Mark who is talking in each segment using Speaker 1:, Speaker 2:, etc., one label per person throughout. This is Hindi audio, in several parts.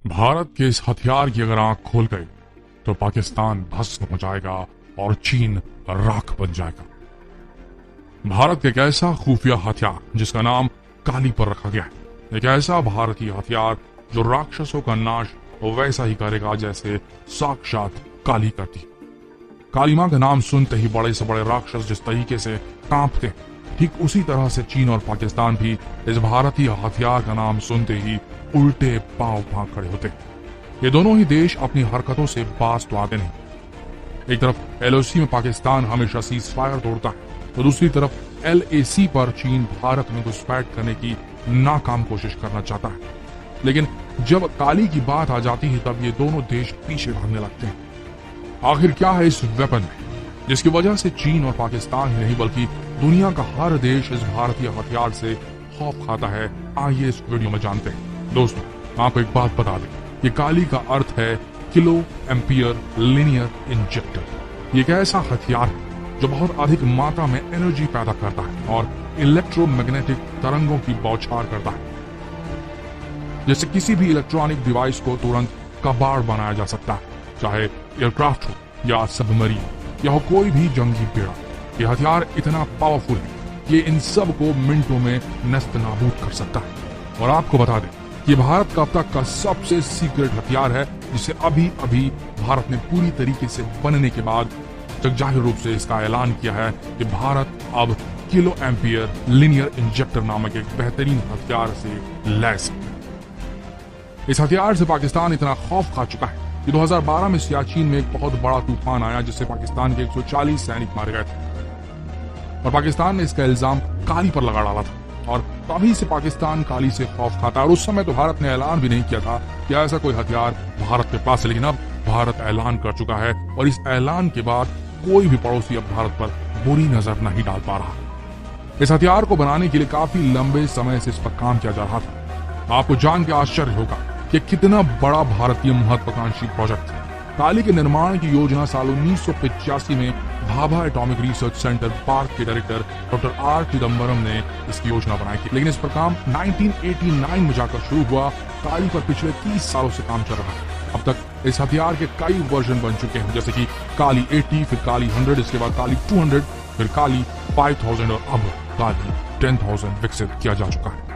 Speaker 1: भारत के इस हथियार की अगर आंख खोल गई तो पाकिस्तान भस्म हो जाएगा और चीन राख बन जाएगा। भारत के एक ऐसा खुफिया हथियार जिसका नाम काली पर रखा गया है, एक ऐसा भारतीय हथियार जो राक्षसों का नाश वैसा ही करेगा जैसे साक्षात काली करती। काली मां का नाम सुनते ही बड़े से बड़े राक्षस जिस तरीके से कांपते, ठीक उसी तरह से चीन और पाकिस्तान भी इस भारतीय हथियार का नाम सुनते ही उल्टे पांव भाग खड़े होते। ये दोनों ही देश अपनी हरकतों से बाज तो आते नहीं। एक तरफ एलओसी में पाकिस्तान हमेशा सीज फायर तोड़ता है तो दूसरी तरफ एलएसी पर चीन भारत में घुसपैठ करने की नाकाम कोशिश करना चाहता है। लेकिन जब काली की बात आ जाती है तब ये दोनों देश पीछे भागने लगते हैं। आखिर क्या है इस वेपन में जिसकी वजह से चीन और पाकिस्तान ही नहीं बल्कि दुनिया का हर देश इस भारतीय हथियार से खौफ खाता है? आइए इस वीडियो में जानते हैं। दोस्तों, आपको एक बात बता दें, ये काली का अर्थ है किलो एम्पियर लीनियर इंजेक्टर। ये एक ऐसा हथियार है जो बहुत अधिक मात्रा में एनर्जी पैदा करता है और इलेक्ट्रोमैग्नेटिक तरंगों की बौछार करता है, जैसे किसी भी इलेक्ट्रॉनिक डिवाइस को तुरंत कबाड़ बनाया जा सकता है, चाहे एयरक्राफ्ट हो या सबमरीन या हो कोई भी जंगी बेड़ा। ये हथियार इतना पावरफुल है कि इन सब को मिनटों में नस्त नाबूद कर सकता है। और आपको बता दें, ये भारत का अब तक का सबसे सीक्रेट हथियार है जिसे अभी अभी भारत ने पूरी तरीके से बनने के बाद जगजाहिर रूप से इसका ऐलान किया है कि भारत अब किलो एम्पियर लीनियर इंजेक्टर नामक एक बेहतरीन हथियार से लैस है। इस हथियार से पाकिस्तान इतना खौफ खा चुका है कि 2012 में सियाचिन में एक बहुत बड़ा तूफान आया जिससे पाकिस्तान के 140 सैनिक मारे गए थे और पाकिस्तान ने इसका इल्जाम काली पर लगा डाला था और तभी से पाकिस्तान काली से खौफ खाता है। और उस समय तो भारत ने ऐलान भी नहीं किया था कि ऐसा कोई हथियार भारत के पास है, लेकिन अब भारत ऐलान कर चुका है और इस ऐलान के बाद कोई भी पड़ोसी अब भारत पर बुरी नजर नहीं डाल पा रहा। इस हथियार को बनाने के लिए काफी लंबे समय से इस पर काम किया जा रहा था। आपको जान के आश्चर्य होगा कि कितना बड़ा भारतीय महत्वाकांक्षी प्रोजेक्ट है। काली के निर्माण की योजना साल 1985 में Bhabha atomic research centre park के डायरेक्टर डॉक्टर आर चिदम्बरम ने इसकी योजना बनाई थी, लेकिन इस पर काम 1989 में जाकर शुरू हुआ। काली पर पिछले 30 सालों से काम चल रहा है। अब तक इस हथियार के कई वर्जन बन चुके हैं, जैसे कि काली 80, फिर काली 100, इसके बाद काली 200, फिर काली 5000 और अब काली 10,000 विकसित किया जा चुका है।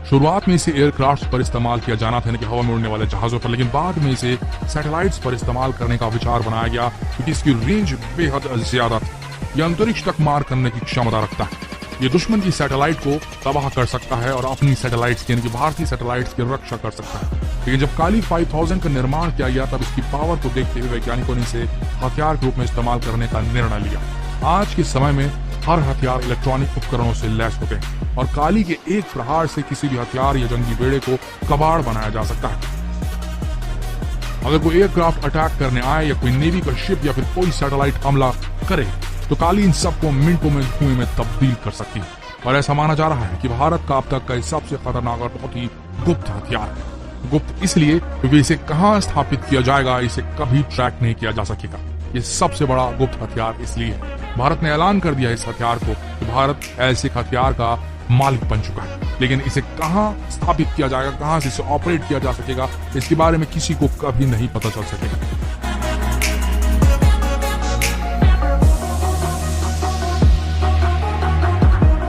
Speaker 1: शुरुआत में इसे एयरक्राफ्ट पर इस्तेमाल किया जाना था, कि हवा में उड़ने वाले जहाजों पर, लेकिन बाद में इसे सैटेलाइट्स पर इस्तेमाल करने का विचार बनाया गया क्योंकि इसकी रेंज बेहद ज्यादा थी। यह अंतरिक्ष तक मार करने की क्षमता रखता है। ये दुश्मन की सैटेलाइट को तबाह कर सकता है और अपनी सैटेलाइट्स यानी कि भारतीय सैटेलाइट्स की रक्षा कर सकता है। लेकिन जब काली 5000 का निर्माण किया गया तब इसकी पावर को देखते हुए वैज्ञानिकों ने इसे हथियार के रूप में इस्तेमाल करने का निर्णय लिया। आज के समय में हर हथियार इलेक्ट्रॉनिक उपकरणों से लैस होते हैं और काली के एक प्रहार से किसी भी हथियार या जंगी बेड़े को कबाड़ बनाया जा सकता है। अगर कोई एयरक्राफ्ट अटैक करने आए या कोई नेवी का शिप या फिर कोई सैटेलाइट हमला करे तो काली इन सबको मिनटों में धुएं में तब्दील कर सकती है। और ऐसा माना जा रहा है कि भारत का अब तक का सबसे खतरनाक और बहुत ही गुप्त हथियार है। गुप्त इसलिए क्योंकि इसे कहाँ स्थापित किया जाएगा इसे कभी ट्रैक नहीं किया जा सकेगा। ये सबसे बड़ा गुप्त हथियार इसलिए है। भारत ने ऐलान कर दिया इस हथियार को कि भारत ऐसे हथियार का मालिक बन चुका है, लेकिन इसे कहाँ स्थापित किया जाएगा, कहाँ से इसे ऑपरेट किया जा सकेगा, इसके बारे में किसी को कभी नहीं पता चल सकेगा।